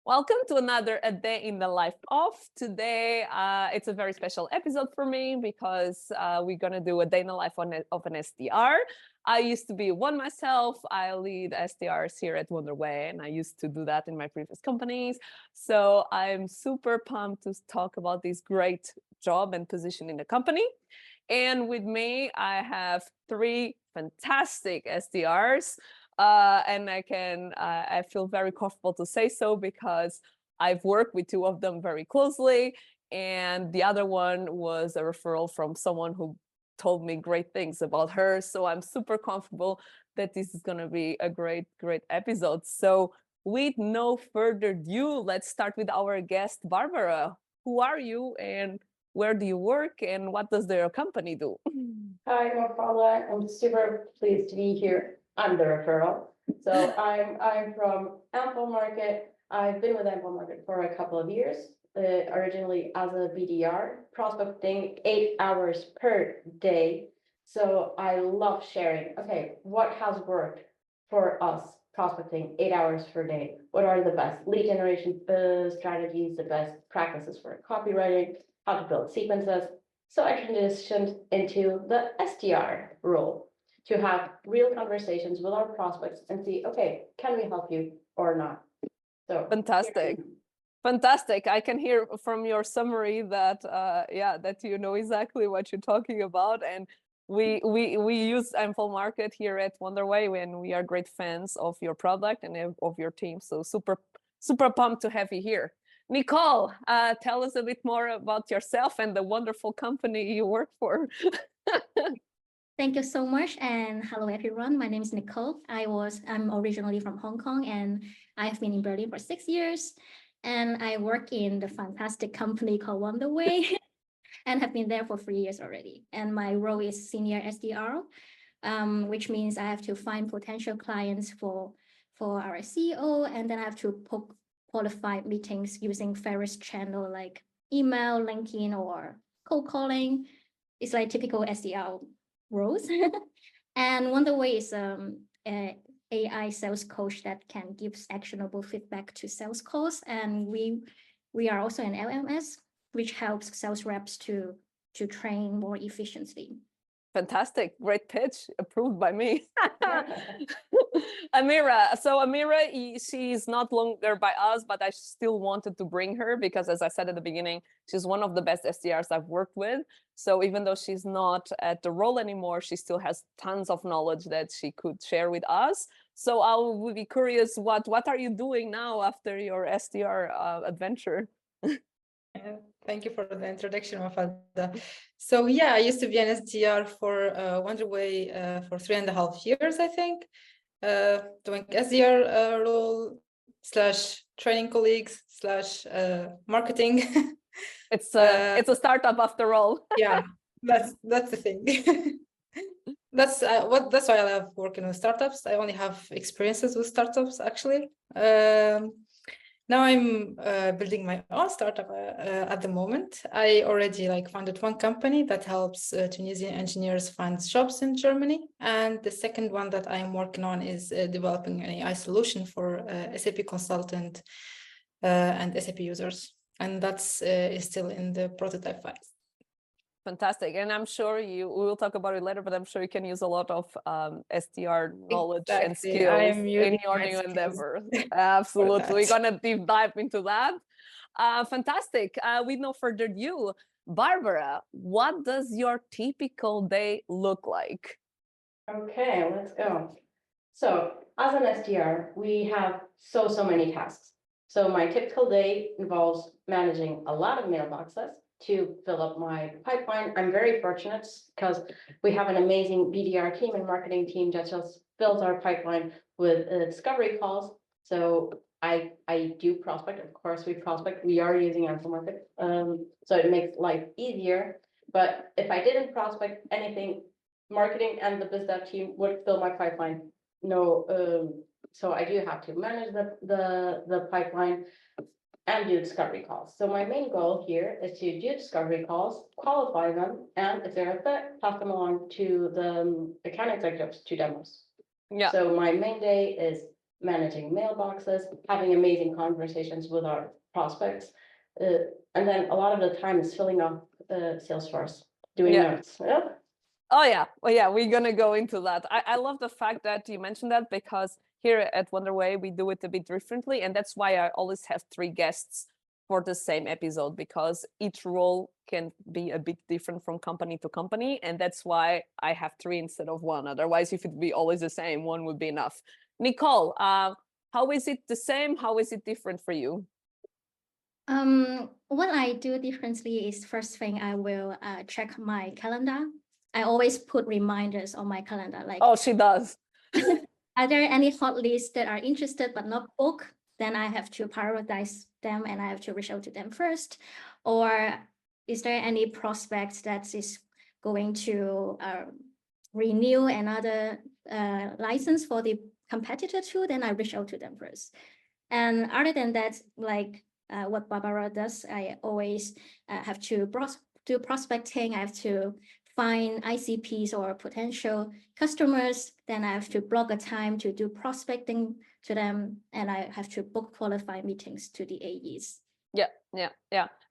Welcome to another A Day in the Life of. Today, it's a very special episode for me because we're going to do a day in the life of an SDR. I used to be one myself. I lead SDRs here at Wonderway, and I used to do that in my previous companies. So I'm super pumped to talk about this great job and position in the company. And with me, I have three fantastic SDRs. And I feel very comfortable to say so because I've worked with two of them very closely. And the other one was a referral from someone who told me great things about her. So I'm super comfortable that this is going to be a great episode. So with no further ado, let's start with our guest, Barbara. Who are you and where do you work and what does their company do? Hi, Mafalda. I'm super pleased to be here. I'm the referral. So I'm from Ample Market. I've been with Ample Market for a couple of years, originally as a BDR, prospecting 8 hours per day. So I love sharing, okay, what has worked for us prospecting 8 hours per day? What are the best lead generation strategies, the best practices for copywriting, how to build sequences? So I transitioned into the SDR role to have real conversations with our prospects and see, okay, can we help you or not? So Fantastic. I can hear from your summary that that you know exactly what you're talking about. And we use Ample Market here at Wonderway, and we are great fans of your product and of your team. So super pumped to have you here. Nicole, tell us a bit more about yourself and the wonderful company you work for. Thank you so much, and hello everyone. My name is Nicole. I'm originally from Hong Kong, and I've been in Berlin for 6 years. And I work in the fantastic company called Wonderway, and have been there for 3 years already. And my role is senior SDR, which means I have to find potential clients for our CEO, and then I have to book qualified meetings using various channel like email, LinkedIn, or cold calling. It's like typical SDR roles. And Wonderway is an AI sales coach that can give actionable feedback to sales calls. And we are also an LMS, which helps sales reps to train more efficiently. Fantastic. Great pitch. Approved by me. Amira. So Amira, she's not longer by us, but I still wanted to bring her because, as I said at the beginning, she's one of the best SDRs I've worked with. So even though she's not at the role anymore, she still has tons of knowledge that she could share with us. So I would be curious, what are you doing now after your SDR adventure? Thank you for the introduction, Mafalda. So yeah, I used to be an SDR for Wonderway for 3.5 years, I think, doing SDR role / training colleagues / marketing. It's a startup after all. Yeah, that's the thing. That's why I love working with startups. I only have experiences with startups actually. Now I'm building my own startup at the moment. I already founded one company that helps Tunisian engineers find jobs in Germany. And the second one that I'm working on is developing an AI solution for SAP consultant and SAP users. And that's is still in the prototype phase. Fantastic. And I'm sure we will talk about it later, but I'm sure you can use a lot of SDR knowledge and skills in your new endeavor. Absolutely. We're going to deep dive into that. Fantastic. With no further ado, Barbara, what does your typical day look like? Okay, let's go. So as an SDR, we have so many tasks. So my typical day involves managing a lot of mailboxes to fill up my pipeline. I'm very fortunate because we have an amazing BDR team and marketing team that just fills our pipeline with discovery calls. So I do prospect. Of course, we prospect. We are using Ample Market, so it makes life easier. But if I didn't prospect anything, marketing and the BizDev team would fill my pipeline. No, so I do have to manage the pipeline and do discovery calls. So my main goal here is to do discovery calls, qualify them, and if they're a fit, pass them along to the account executives to demos. Yeah. So my main day is managing mailboxes, having amazing conversations with our prospects. And then a lot of the time is filling up Salesforce, doing Yeah. notes. Yeah. Oh yeah, well yeah, we're gonna go into that. I love the fact that you mentioned that, because here at Wonderway we do it a bit differently, and that's why I always have 3 guests for the same episode, because each role can be a bit different from company to company, and that's why I have 3 instead of 1. Otherwise, if it'd be always the same, 1 would be enough. Nicole, how is it the same? How is it different for you? What I do differently is, first thing, I will check my calendar. I always put reminders on my calendar, like, Oh, she does. are there any hot lists that are interested but not booked? Then I have to prioritize them and I have to reach out to them first. Or is there any prospects that is going to renew another license for the competitor too? Then I reach out to them first. And other than that, like what Barbara does, I always have to do prospecting. I have to find ICPs or potential customers. Then I have to block a time to do prospecting to them, and I have to book qualified meetings to the AEs. Yeah.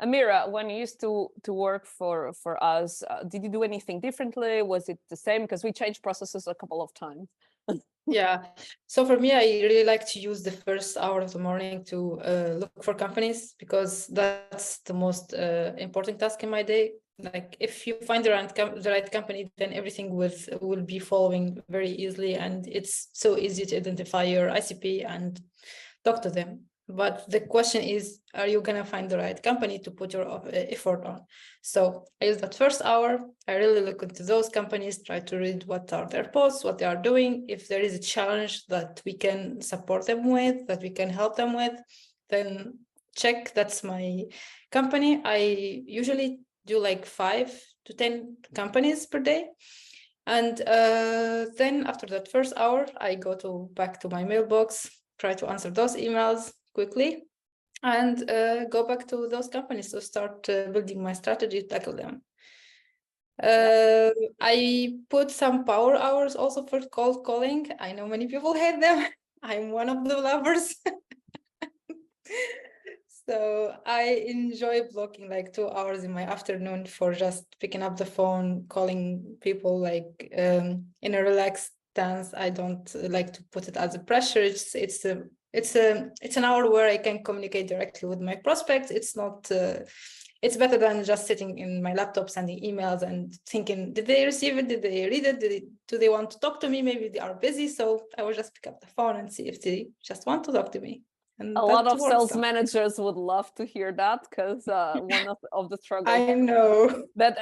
Amira, when you used to work for us, did you do anything differently? Was it the same? Because we changed processes a couple of times. Yeah. So for me, I really like to use the first hour of the morning to look for companies, because that's the most important task in my day. Like if you find the right company, then everything will be following very easily, and it's so easy to identify your ICP and talk to them. But the question is, are you going to find the right company to put your effort on? So I use that first hour. I really look into those companies, try to read what are their posts, what they are doing. If there is a challenge that we can support them with, that we can help them with, then check, that's my company. I usually do like 5 to 10 companies per day. And then after that first hour, I go back to my mailbox, try to answer those emails quickly, and go back to those companies to start building my strategy to tackle them. I put some power hours also for cold calling. I know many people hate them. I'm one of the lovers. So I enjoy blocking like 2 hours in my afternoon for just picking up the phone, calling people like in a relaxed stance. I don't like to put it as a pressure. It's an hour where I can communicate directly with my prospects. It's not it's better than just sitting in my laptop sending emails and thinking, did they receive it? Did they read it? Do they want to talk to me? Maybe they are busy. So I will just pick up the phone and see if they just want to talk to me. And a lot of sales out. managers would love to hear that, because one of the struggles I know that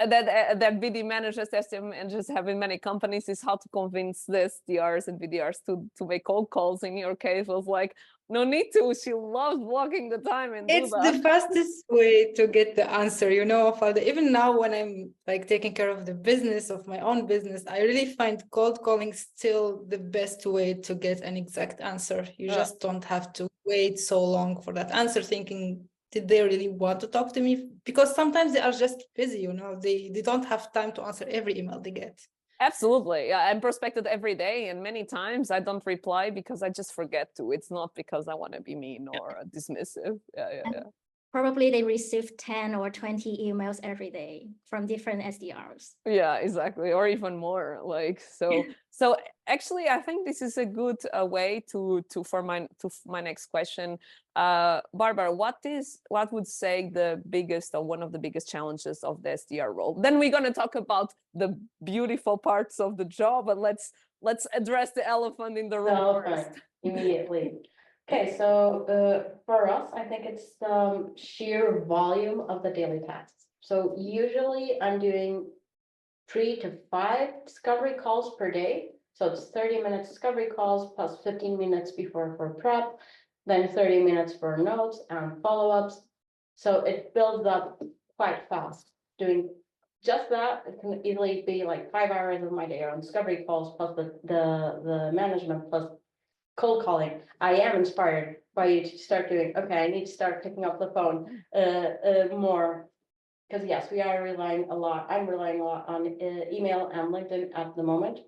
BD managers, SM managers have in many companies is how to convince the SDRs and BDRs to make cold calls. In your case, was like, no need to. She loves blocking the time and it's do that. the fastest way to get the answer, Mafalda. Even now, when I'm like taking care of the business of my own business, I really find cold calling still the best way to get an exact answer. You just don't have to wait so long for that answer, thinking, did they really want to talk to me? Because sometimes they are just busy, they don't have time to answer every email they get. Absolutely. Yeah, I'm prospected every day, and many times I don't reply because I just forget to. It's not because I want to be mean or dismissive. Yeah. Probably they receive 10 or 20 emails every day from different SDRs. Yeah, exactly, or even more. Like so actually I think this is a good way to for my next question. Barbara, what would say the biggest or one of the biggest challenges of the SDR role? Then we're going to talk about the beautiful parts of the job, but let's address the elephant in the room first. Immediately. Okay, so for us, I think it's the sheer volume of the daily tasks. So usually I'm doing 3 to 5 discovery calls per day. So it's 30 minutes discovery calls plus 15 minutes before for prep, then 30 minutes for notes and follow-ups. So it builds up quite fast. Doing just that, it can easily be like 5 hours of my day on discovery calls plus the management plus cold calling. I am inspired by you to start doing, okay, I need to start picking up the phone more. Because yes, I'm relying a lot on email and LinkedIn at the moment,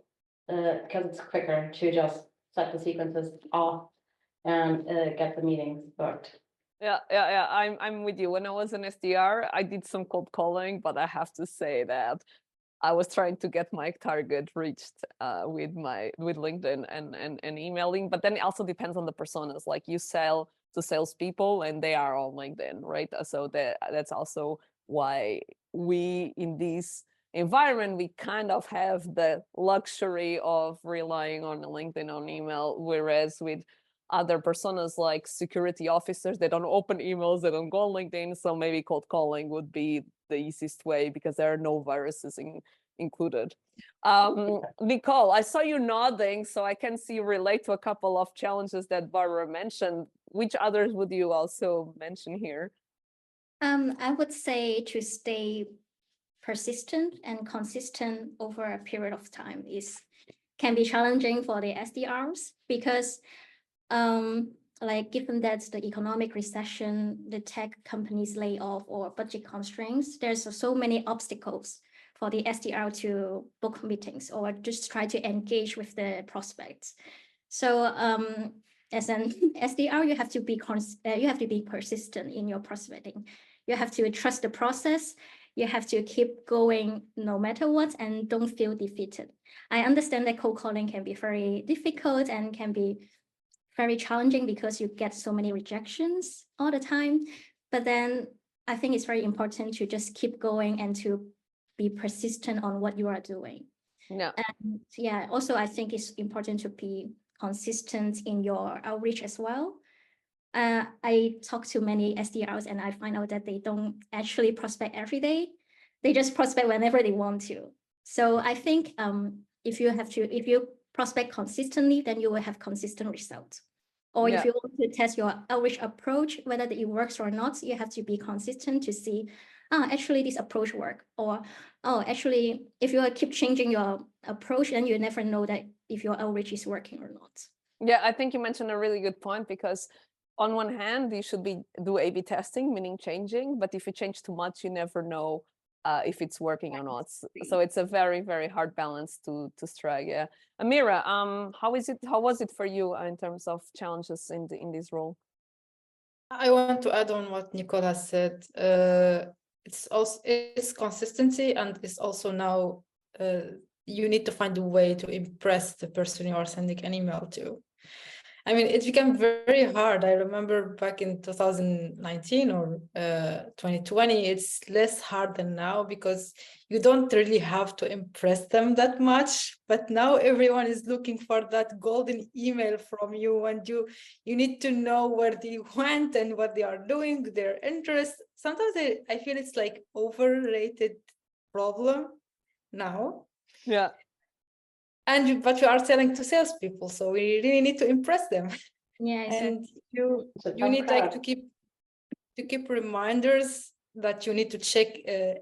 because it's quicker to just set the sequences off. and get the meetings booked. Yeah. I'm with you. When I was an SDR, I did some cold calling, but I have to say that I was trying to get my target reached with LinkedIn and emailing. But then it also depends on the personas. Like you sell to salespeople, and they are on LinkedIn, right? So that's also why we in this environment we kind of have the luxury of relying on LinkedIn, on email, whereas with other personas like security officers, they don't open emails, they don't go on LinkedIn. So maybe cold calling would be the easiest way because there are no viruses included. Nicole, I saw you nodding, so I can see you relate to a couple of challenges that Barbara mentioned. Which others would you also mention here? I would say to stay persistent and consistent over a period of time can be challenging for the SDRs because like given that the economic recession, the tech companies lay off or budget constraints, there's so many obstacles for the SDR to book meetings or just try to engage with the prospects. So as an SDR, you have to be persistent in your prospecting. You have to trust the process. You have to keep going no matter what and don't feel defeated. I understand that cold calling can be very difficult and can be very challenging because you get so many rejections all the time. But then I think it's very important to just keep going and to be persistent on what you are doing. Yeah. And yeah, also I think it's important to be consistent in your outreach as well. I talk to many SDRs and I find out that they don't actually prospect every day. They just prospect whenever they want to. So I think if you prospect consistently, then you will have consistent results. Or if you want to test your outreach approach, whether it works or not, you have to be consistent to see, actually this approach work. Or, actually, if you keep changing your approach, then you never know that if your outreach is working or not. Yeah, I think you mentioned a really good point because on one hand, you should do A/B testing, meaning changing, but if you change too much, you never know if it's working or not. So it's a very, very hard balance to strike. Yeah, Amira, how was it for you in terms of challenges in this role? I want to add on what Nicola said. It's consistency, and it's also now you need to find a way to impress the person you are sending an email to. I mean, it became very hard. I remember back in 2019 or 2020, it's less hard than now because you don't really have to impress them that much. But now everyone is looking for that golden email from you, and you need to know where they went and what they are doing, their interests. Sometimes I feel it's like overrated problem now. Yeah. But we are selling to salespeople, so we really need to impress them. Yeah, and you need like to keep reminders that you need to check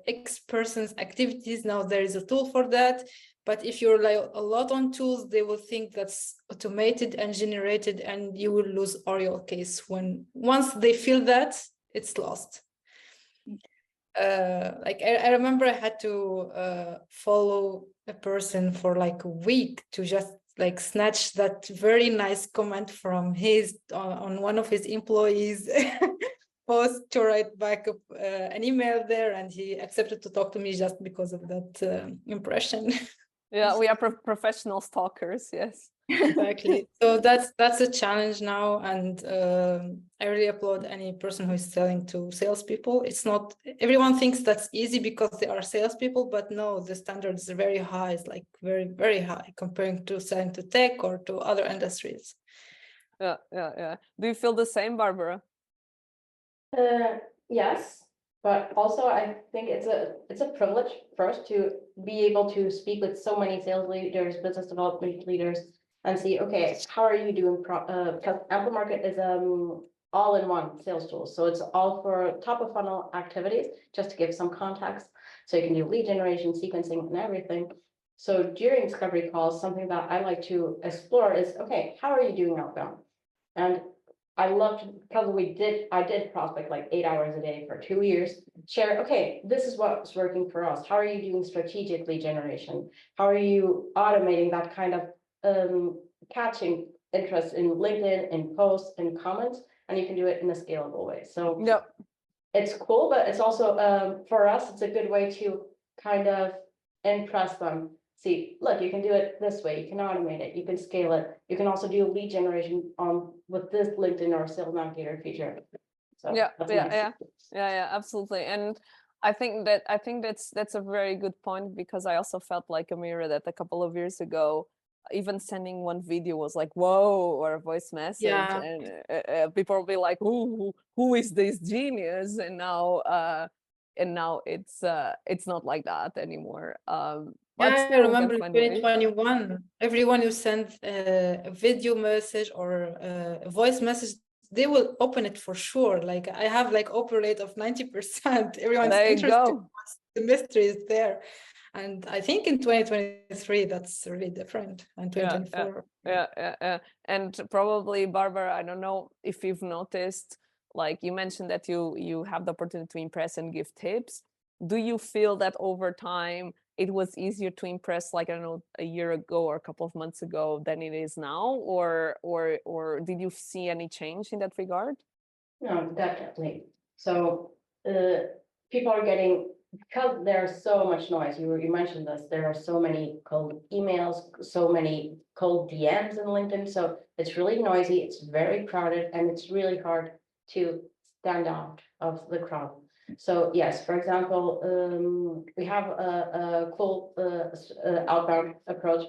X person's activities. Now there is a tool for that, but if you rely a lot on tools, they will think that's automated and generated, and you will lose all your case. Once they feel that, it's lost. Like I remember I had to follow a person for like a week to just like snatch that very nice comment from on one of his employees post to write back an email there, and he accepted to talk to me just because of that impression. Yeah, we are professional stalkers. Yes. Exactly. So that's a challenge now, and I really applaud any person who is selling to salespeople. It's not everyone thinks that's easy because they are salespeople, but no, the standards are very high. It's like very, very high comparing to selling to tech or to other industries. Yeah. Do you feel the same, Barbara? Yes, but also I think it's a privilege for us to be able to speak with so many sales leaders, business development leaders, and see, okay, how are you doing? Because Ample Market is all-in-one sales tool, so it's all for top of funnel activities. Just to give some context, so you can do lead generation, sequencing, and everything. So during discovery calls, something that I like to explore is, okay, how are you doing outbound? And I loved because I did prospect like 8 hours a day for 2 years. Share, okay, this is what's working for us. How are you doing strategic lead generation? How are you automating that kind of catching interest in LinkedIn, in posts, and comments, and you can do it in a scalable way. So Yep. it's cool, but it's also, for us, it's a good way to kind of impress them. See, look, you can do it this way, you can automate it, you can scale it. You can also do lead generation with this LinkedIn or Sales Navigator feature. So Yeah, that's yeah, nice. yeah, absolutely. And I think that's a very good point, because I also felt like, Amira, that a couple of years ago, even sending one video was like, whoa, or a voice message, Yeah. and people will be like, who is this genius? And now it's not like that anymore. But Yeah, I still, we can remember in find ways. 2021, everyone who sent a video message or a voice message, they will open it for sure. Like I have like open rate of 90%. Everyone's There you interested. go. The mystery is there. And I think in 2023, that's really different. And 2024. Yeah. And probably, Barbara, I don't know if you've noticed, like you mentioned that you have the opportunity to impress and give tips. Do you feel that over time it was easier to impress, like, I don't know, a year ago or a couple of months ago than it is now, or did you see any change in that regard? No, definitely. So people are getting, because there's so much noise, you mentioned this, there are so many cold emails, so many cold DMs in LinkedIn. So it's really noisy, it's very crowded, and it's really hard to stand out of the crowd. So yes, for example, we have a cool outbound approach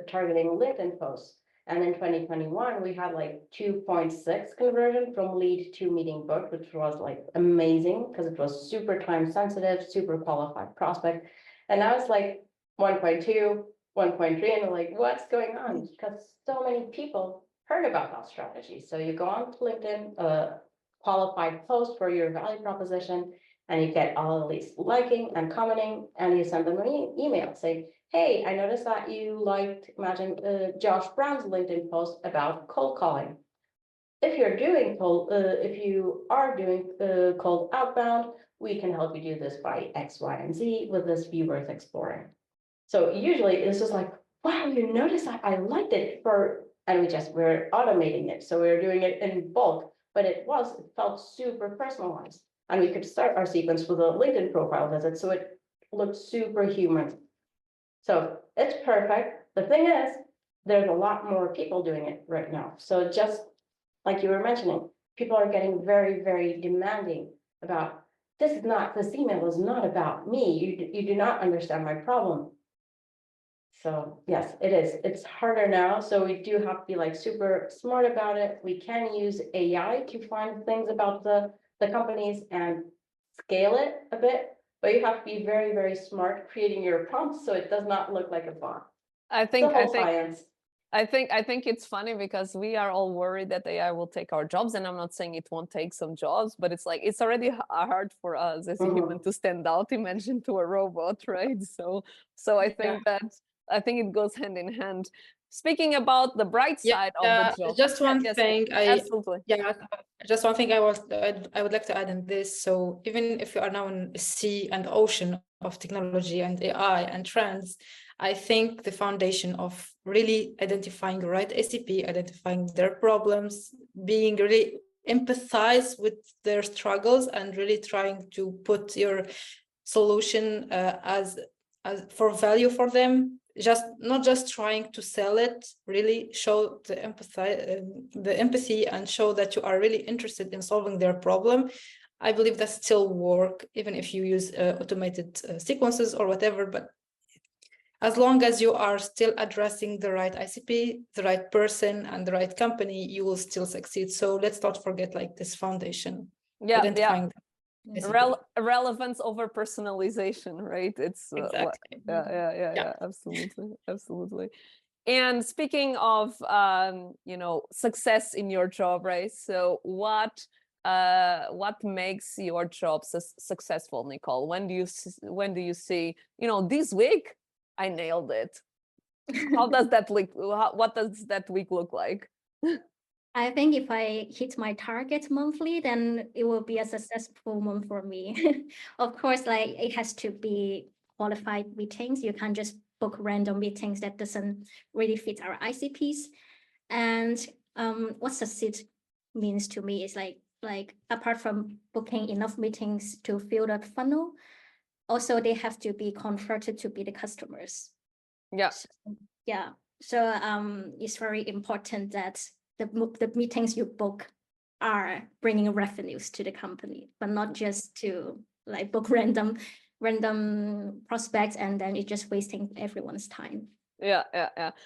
targeting LinkedIn posts. And in 2021, we had like 2.6 conversion from lead to meeting booked, which was like amazing because it was super time sensitive, super qualified prospect. And now it's like 1.2, 1.3, and they're like, what's going on? Because so many people heard about that strategy. So you go on to LinkedIn, qualified post for your value proposition, and you get all of these liking and commenting, and you send them an email saying, hey, I noticed that you liked, imagine, Josh Brown's LinkedIn post about cold calling. If you're doing cold, if you are doing cold outbound, we can help you do this by X, Y, and Z with this view worth exploring. So usually it's just like, wow, you noticed that I liked it and we're automating it. So we're doing it in bulk, but it felt super personalized. And we could start our sequence with a LinkedIn profile visit. So it looked super human. So it's perfect. The thing is, there's a lot more people doing it right now. So just like you were mentioning, people are getting very, very demanding about this email is not about me. You do not understand my problem. So yes, it is. It's harder now. So we do have to be like super smart about it. We can use AI to find things about the companies and scale it a bit. But you have to be very, very smart creating your prompts so it does not look like a bot. I think Science. I think it's funny because we are all worried that AI will take our jobs, and I'm not saying it won't take some jobs, but it's like it's already hard for us as a human to stand out. Imagine to a robot, right? So I think I think it goes hand in hand. Speaking about the bright side of the job, just one thing. Absolutely. Just one thing I would like to add in this. So even if you are now in a sea and ocean of technology and AI and trends, I think the foundation of really identifying the right ACP, identifying their problems, being really empathize with their struggles, and really trying to put your solution as for value for them. Just not just trying to sell it, really show the empathy and show that you are really interested in solving their problem. I believe that still work, even if you use automated sequences or whatever, but as long as you are still addressing the right ICP, the right person, and the right company, you will still succeed. So let's not forget like this foundation. Identifying relevance over personalization, right? It's exactly. Yeah, absolutely. And speaking of success in your job, right? So what makes your job successful, Nicole? When do you see, this week I nailed it? How does that look? What does that week look like? I think if I hit my target monthly, then it will be a successful month for me. Of course, like it has to be qualified meetings. You can't just book random meetings that doesn't really fit our ICPs. And what succeed means to me is like apart from booking enough meetings to fill the funnel, also they have to be converted to be the customers. Yeah. Yeah. So it's very important that the meetings you book are bringing revenues to the company, but not just to like book random prospects and then it's just wasting everyone's time. Yeah.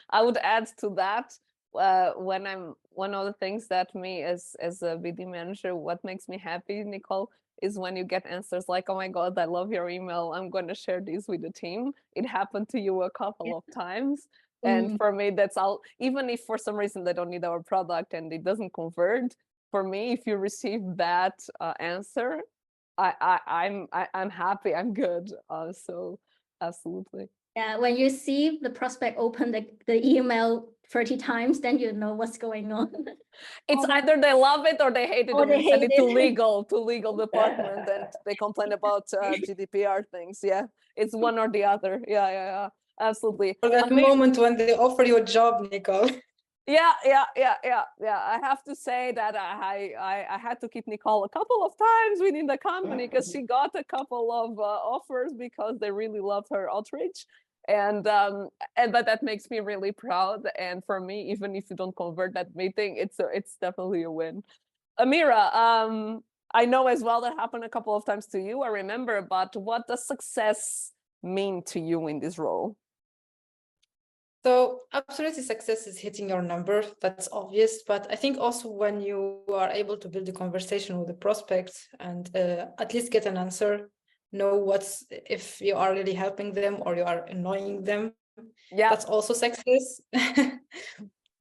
I would add to that. One of the things that me as a BD manager, what makes me happy, Nicole, is when you get answers like, "Oh my God, I love your email. I'm going to share this with the team." It happened to you a couple of times. And for me, that's all. Even if for some reason they don't need our product and it doesn't convert, for me, if you receive that answer, I'm happy. I'm good. So absolutely. Yeah, when you see the prospect open the email 30 times, then you know what's going on. It's either they love it or they hate it, Or and they we send hate it to it. legal department, and they complain about GDPR things. Yeah, it's one or the other. Yeah. Absolutely. For that moment when they offer you a job, Nicole. Yeah. I have to say that I had to keep Nicole a couple of times within the company because she got a couple of offers because they really loved her outreach. And but that makes me really proud. And for me, even if you don't convert that meeting, it's definitely a win. Amira, I know as well that happened a couple of times to you, I remember, but what does success mean to you in this role? So absolutely success is hitting your number, that's obvious, but I think also when you are able to build a conversation with the prospect and at least get an answer, know if you are really helping them or you are annoying them, that's also success.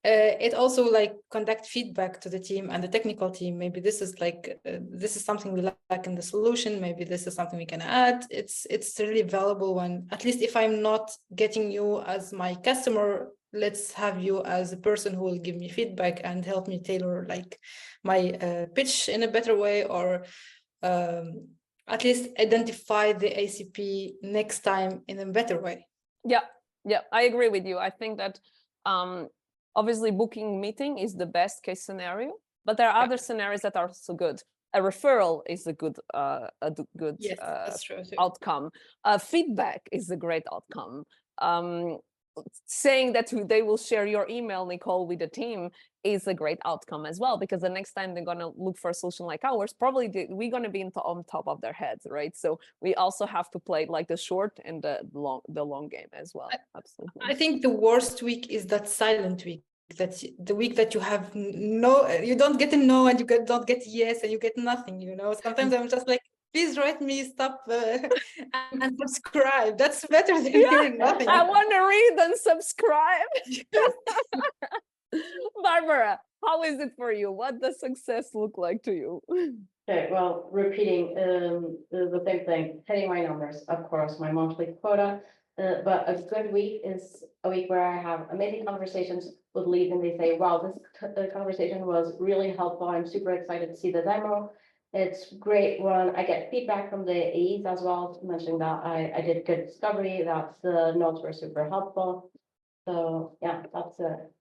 It also like conduct feedback to the team and the technical team. Maybe this is this is something we lack in the solution. Maybe this is something we can add. It's really valuable when, at least if I'm not getting you as my customer, let's have you as a person who will give me feedback and help me tailor like my pitch in a better way, or at least identify the ACP next time in a better way. Yeah, I agree with you. I think that obviously booking meeting is the best case scenario, but there are other scenarios that are also good. A referral is a good yes, that's true too. outcome. Feedback is a great outcome. Saying that they will share your email, Nicole, with the team is a great outcome as well, because the next time they're going to look for a solution like ours, probably we're going to be on top of their heads, right? So we also have to play like the short and the long game as well. Absolutely. I think the worst week is that silent week. That's the week that you have you don't get a no, and you don't get yes, and you get nothing. Sometimes I'm just like, please write me, stop and subscribe. That's better than hearing nothing. I want to read and subscribe. Barbara, how is it for you? What does success look like to you? Okay, well, repeating the same thing, hitting my numbers, of course, my monthly quota. But a good week is a week where I have amazing conversations with leads and they say, wow, this conversation was really helpful. I'm super excited to see the demo. It's great when I get feedback from the AEs as well, mentioning that I did good discovery, that the notes were super helpful. So yeah, that's it.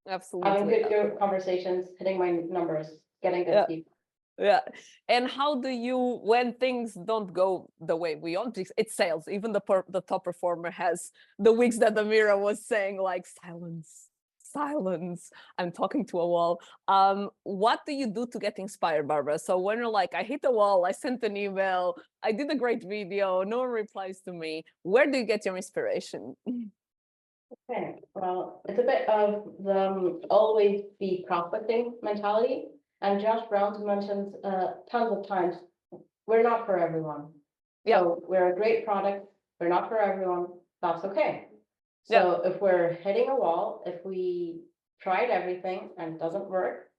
Absolutely. Having good conversations, hitting my numbers, getting good feedback. Yeah. And how do you, when things don't go the way we want, it's sales. Even the top performer has the weeks that Amira was saying, like, silence, I'm talking to a wall. What do you do to get inspired, Barbara? So when you're like, I hit the wall, I sent an email, I did a great video, no one replies to me, where do you get your inspiration? Okay, well, it's a bit of the always be prospecting mentality. And Josh Brown mentions tons of times, we're not for everyone. Yeah. So we're a great product, we're not for everyone, that's okay. So if we're hitting a wall, if we tried everything and it doesn't work,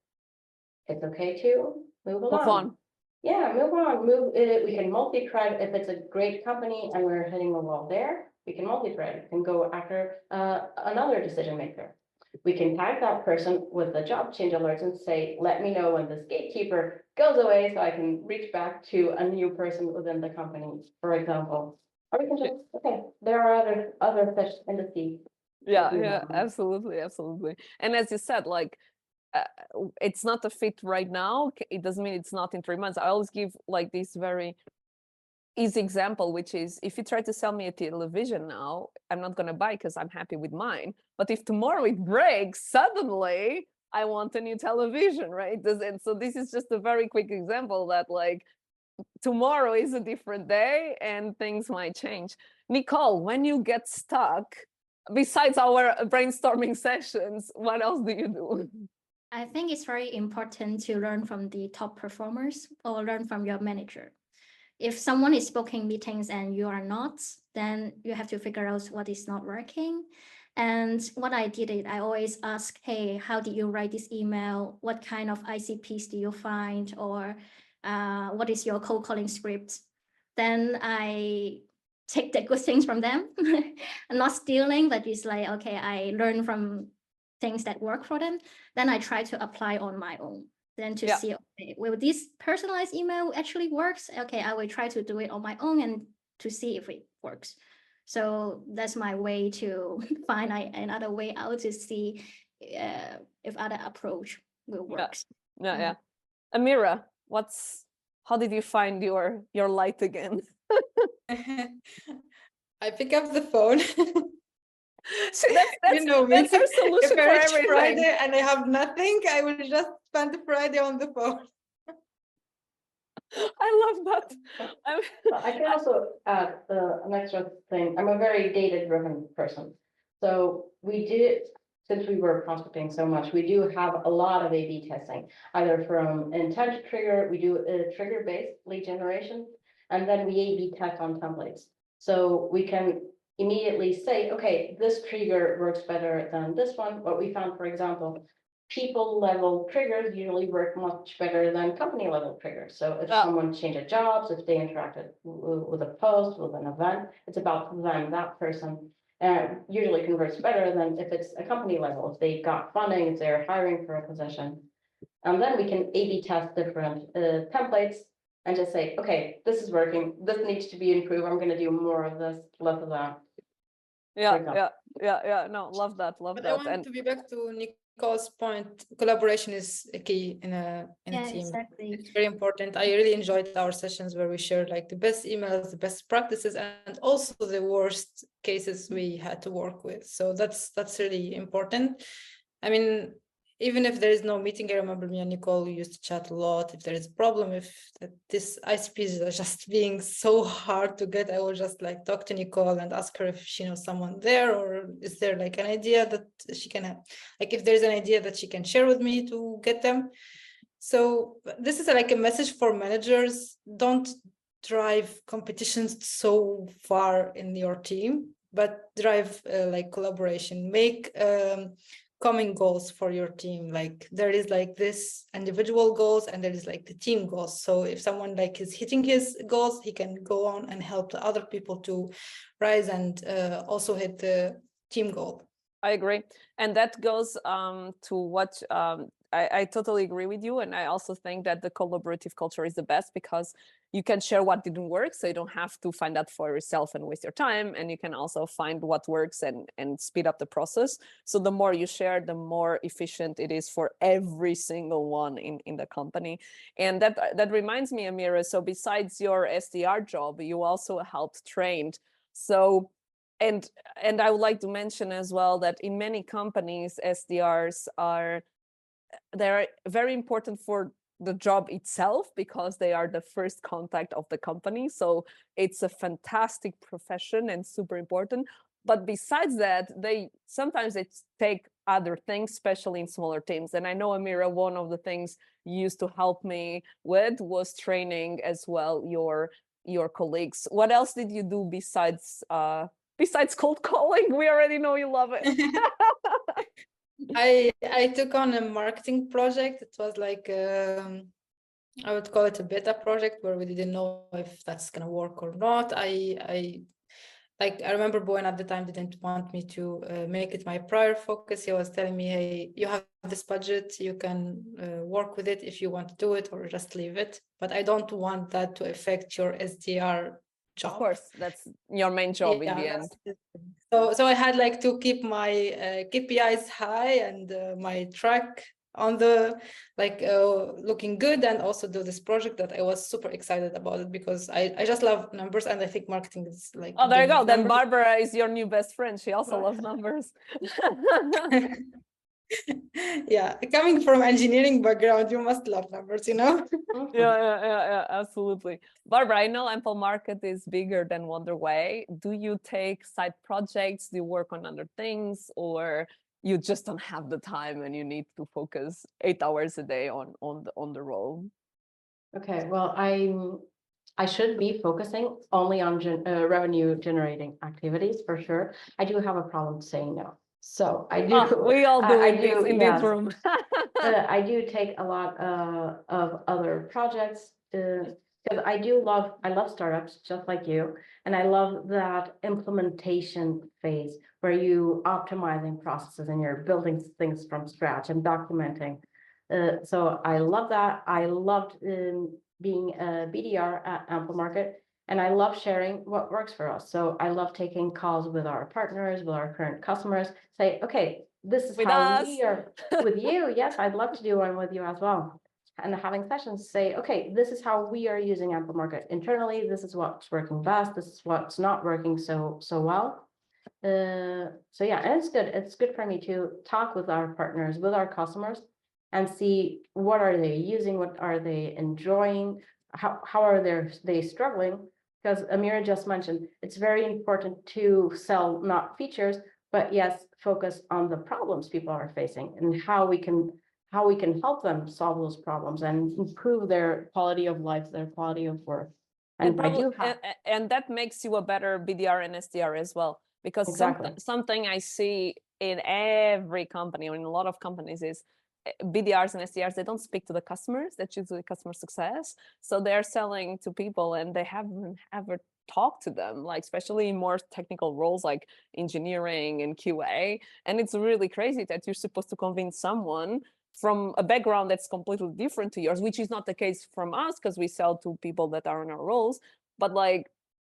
it's okay to move on. Yeah, move on, we can multi-thread. If it's a great company and we're hitting a wall there, we can multi-thread, we can go after another decision maker. We can tag that person with the job change alerts and say, let me know when this gatekeeper goes away so I can reach back to a new person within the company, for example. Or we can just, okay, there are other fish in the sea. Yeah, we yeah, want. absolutely, absolutely. And as you said, like it's not a fit right now. It doesn't mean it's not in 3 months. I always give like this very easy example, which is if you try to sell me a television now, I'm not going to buy because I'm happy with mine. But if tomorrow it breaks, suddenly I want a new television, right? And so this is just a very quick example that like tomorrow is a different day and things might change. Nicole, when you get stuck, besides our brainstorming sessions, what else do you do? I think it's very important to learn from the top performers or learn from your manager. If someone is booking meetings and you are not, then you have to figure out what is not working. And what I did is I always ask, hey, how did you write this email? What kind of ICPs do you find? Or what is your cold calling script? Then I take the good things from them. I'm not stealing, but it's like, okay, I learn from things that work for them. Then I try to apply on my own. Then to see, okay, will this personalized email actually works? Okay, I will try to do it on my own and to see if it works. So that's my way to find another way out to see if other approach will work. Yeah. Amira, how did you find your light again? I pick up the phone. So that's you know me. That's her solution If for it's everything. Friday and I have nothing, I will just spend the Friday on the phone. I love that. I can also add an extra thing. I'm a very data-driven person. So we did, since we were prospecting so much, we do have a lot of A/B testing, either from intent to trigger, we do a trigger-based lead generation, and then we A/B test on templates. So we can immediately say, okay, this trigger works better than this one. What we found, for example, people level triggers usually work much better than company level triggers. So if someone changed jobs, if they interacted with a post, with an event, it's about them, that person, usually converts better than if it's a company level, if they got funding, if they're hiring for a position. And then we can A/B test different templates and just say, okay, this is working, this needs to be improved, I'm going to do more of this, less of that. Yeah. No, love that. I want to be back to Nicole's point. Collaboration is a key in a team. Exactly. It's very important. I really enjoyed our sessions where we shared like the best emails, the best practices, and also the worst cases we had to work with. So that's really important. I mean, even if there is no meeting, I remember me and Nicole used to chat a lot. If there is a problem, if this ICPs are just being so hard to get, I will just like talk to Nicole and ask her if she knows someone there, or is there like an idea that she can have, like if there's an idea that she can share with me to get them. So this is like a message for managers. Don't drive competitions so far in your team, but drive like collaboration. Make common goals for your team. Like there is like this individual goals and there is like the team goals. So if someone like is hitting his goals, he can go on and help the other people to rise and also hit the team goal. I agree. And that goes to what I totally agree with you. And I also think that the collaborative culture is the best because you can share what didn't work. So you don't have to find that for yourself and waste your time. And you can also find what works and speed up the process. So the more you share, the more efficient it is for every single one in the company. And that reminds me, Amira, so besides your SDR job, you also helped train. So and I would like to mention as well that in many companies, SDRs they're very important for the job itself because they are the first contact of the company. So it's a fantastic profession and super important. But besides that, they sometimes take other things, especially in smaller teams. And I know, Amira, one of the things you used to help me with was training as well your colleagues. What else did you do besides cold calling? We already know you love it. I took on a marketing project. It was like I would call it a beta project where we didn't know if that's gonna work or not. I remember Bowen at the time didn't want me to make it my prior focus. He was telling me, hey, you have this budget, you can work with it if you want to do it or just leave it. But I don't want that to affect your SDR job. Of course, that's your main job in the end. So I had like to keep my KPIs high and my track on the looking good, and also do this project that I was super excited about it because I just love numbers, and I think marketing is like, oh, there you go. Then numbers. Barbara is your new best friend. She also loves numbers. Yeah, coming from engineering background, you must love numbers, you know. Yeah, absolutely. Barbara, I know Ample Market is bigger than Wonderway. Do you take side projects? Do you work on other things, or you just don't have the time and you need to focus 8 hours a day on the role? Okay, well, I should be focusing only on revenue generating activities for sure. I do have a problem saying no. So I do. We all do I in this do, yes. room. I do take a lot of other projects because I love startups just like you, and I love that implementation phase where you optimizing processes and you're building things from scratch and documenting. So I love that. I loved being a BDR at Ample Market, and I love sharing what works for us. So I love taking calls with our partners, with our current customers, say, okay, this is With how us. we are with you. Yes, I'd love to do one with you as well. And having sessions say, okay, this is how we are using Ample Market internally. This is what's working best. This is what's not working so well. So yeah, and it's good. It's good for me to talk with our partners, with our customers, and see what are they using, what are they enjoying, how are they struggling. Because Amira just mentioned, it's very important to sell not features, but yes, focus on the problems people are facing and how we can help them solve those problems and improve their quality of life, their quality of work. And I do have, and that makes you a better BDR and SDR as well, because exactly. something I see in every company or in a lot of companies is BDRs and SDRs, they don't speak to the customers. That's usually customer success. So they're selling to people and they haven't ever talked to them, like especially in more technical roles like engineering and QA. And it's really crazy that you're supposed to convince someone from a background that's completely different to yours, which is not the case from us because we sell to people that are in our roles. But like,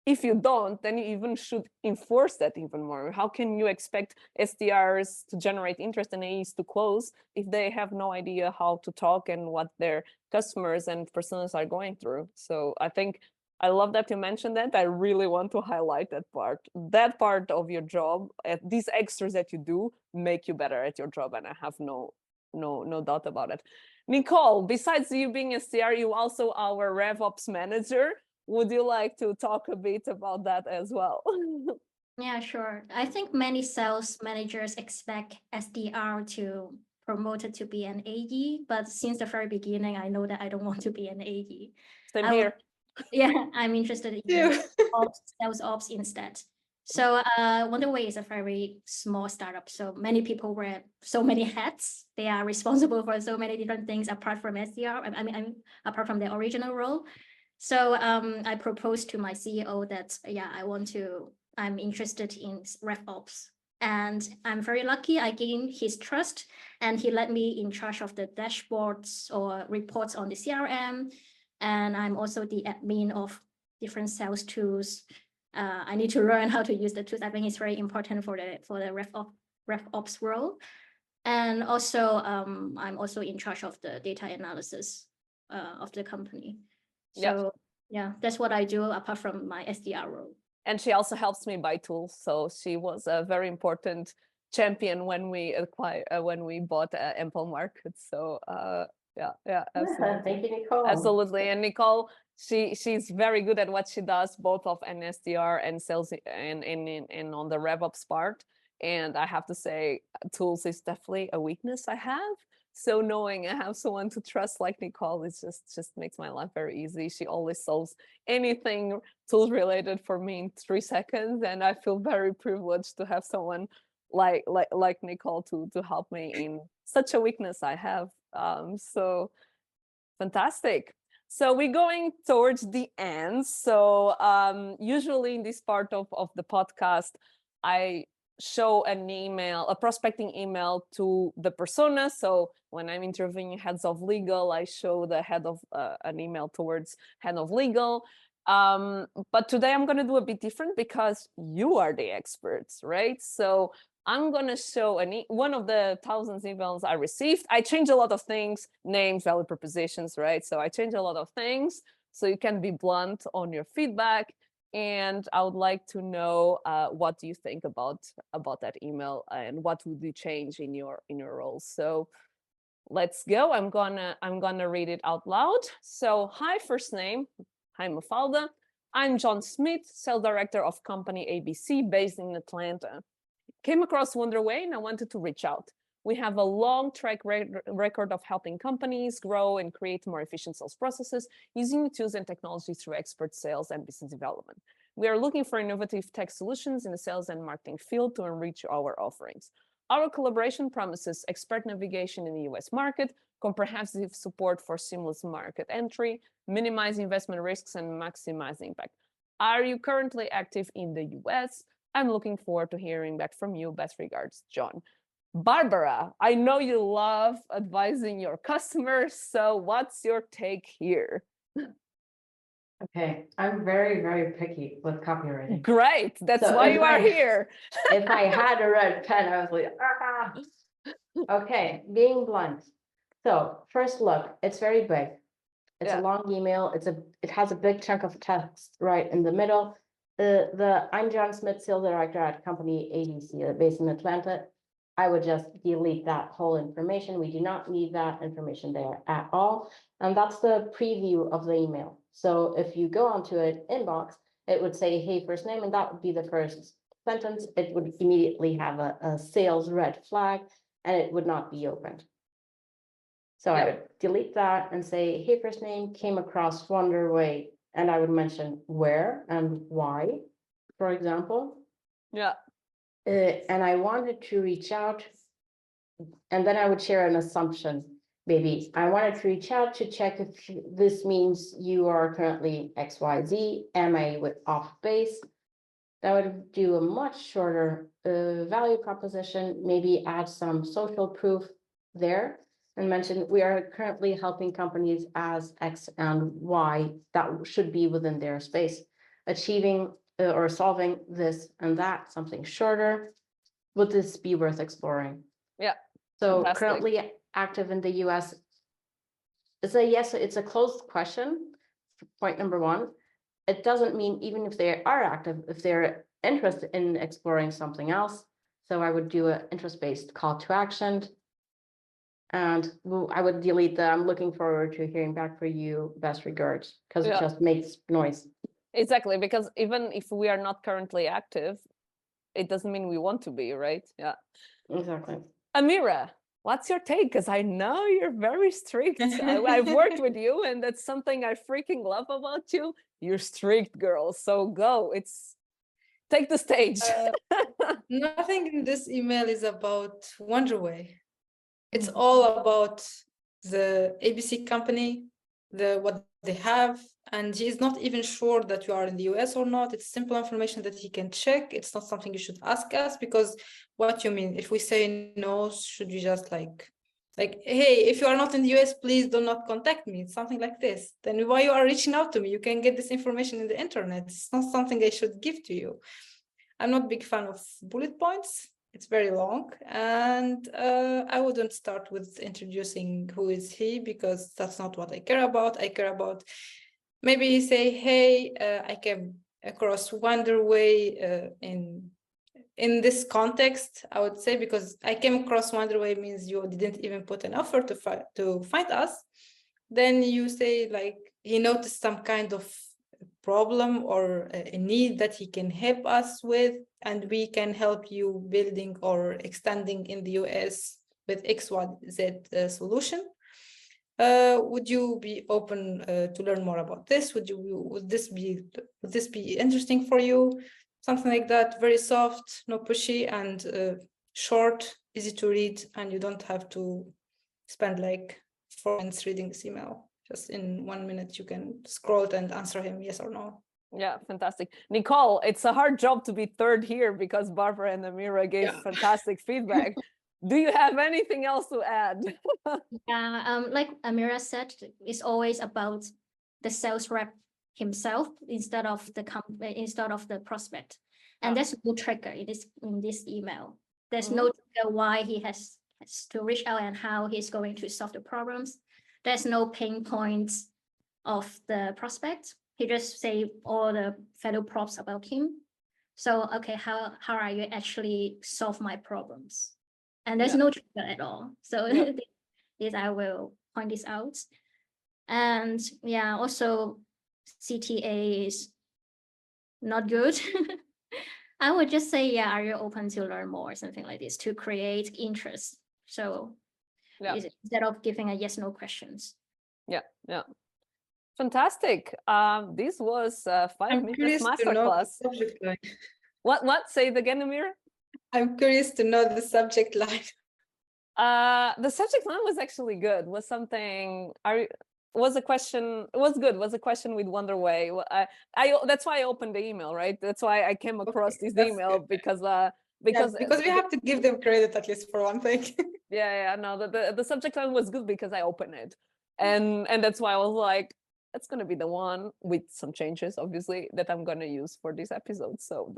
if you don't, then you even should enforce that even more. How can you expect SDRs to generate interest and AEs to close if they have no idea how to talk and what their customers and personas are going through? So I think I love that you mentioned that. I really want to highlight that part. That part of your job, these extras that you do make you better at your job, and I have no doubt about it. Nicole, besides you being SDR, you also our RevOps manager. Would you like to talk a bit about that as well? Yeah, sure. I think many sales managers expect SDR to promote it to be an AE, but since the very beginning, I know that I don't want to be an AE. Same here. Yeah, I'm interested in sales ops instead. So Wonderway is a very small startup. So many people wear so many hats. They are responsible for so many different things apart from SDR. I mean, apart from the original role. So I proposed to my CEO that, yeah, I'm interested in RevOps. And I'm very lucky I gained his trust, and he let me in charge of the dashboards or reports on the CRM. And I'm also the admin of different sales tools. I need to learn how to use the tools. I think it's very important for the RevOps role. And also, I'm also in charge of the data analysis of the company. So yeah, that's what I do apart from my SDR role. And she also helps me buy tools. So she was a very important champion when we bought Ample Market. So yeah, absolutely. Thank you, Nicole. Absolutely. And Nicole, she's very good at what she does, both of an SDR and sales and on the RevOps part. And I have to say, tools is definitely a weakness I have. So knowing I have someone to trust like Nicole, it just makes my life very easy. She always solves anything tools related for me in 3 seconds, and I feel very privileged to have someone like Nicole to help me in such a weakness I have. So fantastic. So we're going towards the end. So usually in this part of the podcast, I show a prospecting email to the persona. So when I'm interviewing heads of legal, I show the head of an email towards head of legal. But today I'm going to do a bit different because you are the experts, right? So I'm going to show one of the thousands emails I received. I changed a lot of things, names, value propositions, right? So I changed a lot of things so you can be blunt on your feedback. And I would like to know what do you think about that email and what would you change in your role. So let's go. I'm gonna read it out loud. So hi, first name. Hi, Mafalda. I'm John Smith, sales director of company ABC based in Atlanta. Came across Wonderway and I wanted to reach out. We have a long track record of helping companies grow and create more efficient sales processes using new tools and technology through expert sales and business development. We are looking for innovative tech solutions in the sales and marketing field to enrich our offerings. Our collaboration promises expert navigation in the US market, comprehensive support for seamless market entry, minimize investment risks, and maximize impact. Are you currently active in the US? I'm looking forward to hearing back from you. Best regards, John. Barbara, I know you love advising your customers, so what's your take here? Okay, I'm very, very picky with copywriting. Great, that's So why if you are I- here. If I had a red pen, I was like, ah. Okay, being blunt. So first look, it's very big. It's Yeah. a long email. It has a big chunk of text right in the middle. I'm John Smith, sales director at company ABC based in Atlanta. I would just delete that whole information. We do not need that information there at all. And that's the preview of the email. So if you go onto an inbox, it would say, hey, first name, and that would be the first sentence. It would immediately have a sales red flag and it would not be opened. So I would delete that and say, hey, first name, came across Wonderway, and I would mention where and why, for example. Yeah. And I wanted to reach out, and then I would share an assumption. Maybe I wanted to reach out to check if this means you are currently XYZ, am I with off base? That would do a much shorter value proposition, maybe add some social proof there and mention we are currently helping companies as X and Y that should be within their space, achieving or solving this and that, something shorter. Would this be worth exploring? Yeah. So Fantastic. currently active in the US. It's a yes, it's a closed question. Point number one. It doesn't mean even if they are active, if they're interested in exploring something else. So I would do an interest-based call to action. And I would delete the I'm looking forward to hearing back for you, best regards, because it just makes noise. Exactly, because even if we are not currently active, it doesn't mean we want to be, right? Yeah. Exactly. Amira, what's your take? Because I know you're very strict. I've worked with you, and that's something I freaking love about you. You're strict, girl. So go. Take the stage. Nothing in this email is about Wonderway. It's all about the ABC company, what they have, and he is not even sure that you are in the US or not. It's simple information that he can check. It's not something you should ask us, because what you mean, if we say no, should we just like, hey, if you are not in the US, please do not contact me. It's something like this. Then why you are reaching out to me? You can get this information in the internet. It's not something I should give to you. I'm not a big fan of bullet points. It's very long, and I wouldn't start with introducing who is he, because that's not what I care about. I care about maybe say, hey, I came across Wonderway in this context, I would say, because I came across Wonderway means you didn't even put an offer to find us. Then you say like he noticed some kind of problem or a need that he can help us with, and we can help you building or extending in the US with XYZ solution. Would you be open to learn more about this? Would this be interesting for you? Something like that, very soft, no pushy, and short, easy to read, and you don't have to spend like 4 minutes reading this email. Just in 1 minute, you can scroll it and answer him yes or no. Yeah, fantastic. Nicole, it's a hard job to be third here because Barbara and Amira gave fantastic feedback. Do you have anything else to add? Like Amira said, it's always about the sales rep himself instead of the prospect. And there's no trigger in this email. There's no trigger why he has to reach out and how he's going to solve the problems. There's no pain points of the prospect. He just say all the value props about him. So, okay, how are you actually solve my problems? And there's no trigger at all. So this I will point this out. And yeah, also CTA is not good. I would just say, yeah, are you open to learn more, something like this, to create interest? So instead of giving a yes, no questions. Yeah. Fantastic. This was 5 minutes masterclass. What? Say it again, Amira? I'm curious to know the subject line. The subject line was actually good. Was something? Was a question? It was good. Was a question with Wonderway. That's why I opened the email, right? That's why I came across this email good. Because we have to give them credit at least for one thing. No, the subject line was good because I opened it, and that's why I was like, that's gonna be the one with some changes, obviously, that I'm gonna use for this episode. So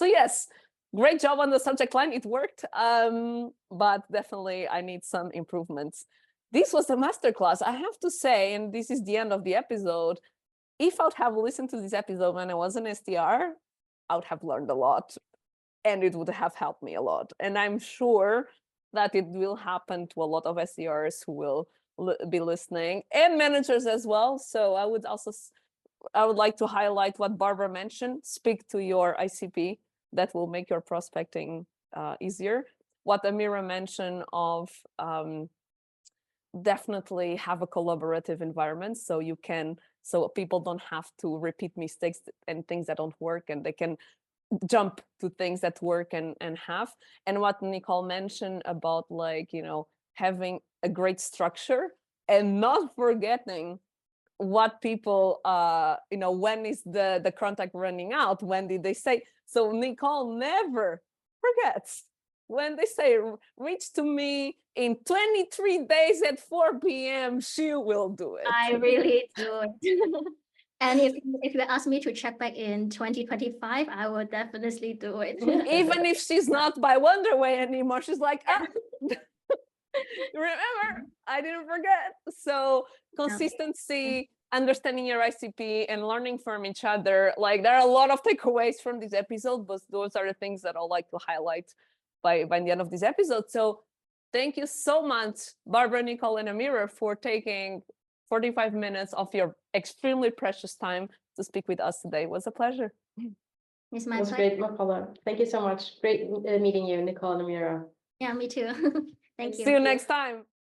yes, great job on the subject line. It worked, but definitely I need some improvements. This was a masterclass, I have to say, and this is the end of the episode. If I would have listened to this episode when I was an SDR, I would have learned a lot, and it would have helped me a lot. And I'm sure that it will happen to a lot of SDRs who will be listening, and managers as well. So I would like to highlight what Barbara mentioned. Speak to your ICP. That will make your prospecting easier. What Amira mentioned of definitely have a collaborative environment, so people don't have to repeat mistakes and things that don't work, and they can jump to things that work and have. And what Nicole mentioned about, like, having a great structure and not forgetting what people when is the contract running out, when did they say. So Nicole never forgets when they say reach to me in 23 days at 4 p.m. she will do it. I really do it. And if you ask me to check back in 2025, I will definitely do it. Even if she's not by Wonderway anymore, she's like, remember, I didn't forget. So consistency, understanding your ICP, and learning from each other. Like, there are a lot of takeaways from this episode, but those are the things that I'd like to highlight by the end of this episode. So thank you so much, Barbara, Nicole, and Amira, for taking 45 minutes of your extremely precious time to speak with us today. It was a pleasure. It's my pleasure. Great, Mafalda. Thank you so much. Great meeting you, Nicole and Amira. Yeah, me too. Thank you. See you next time.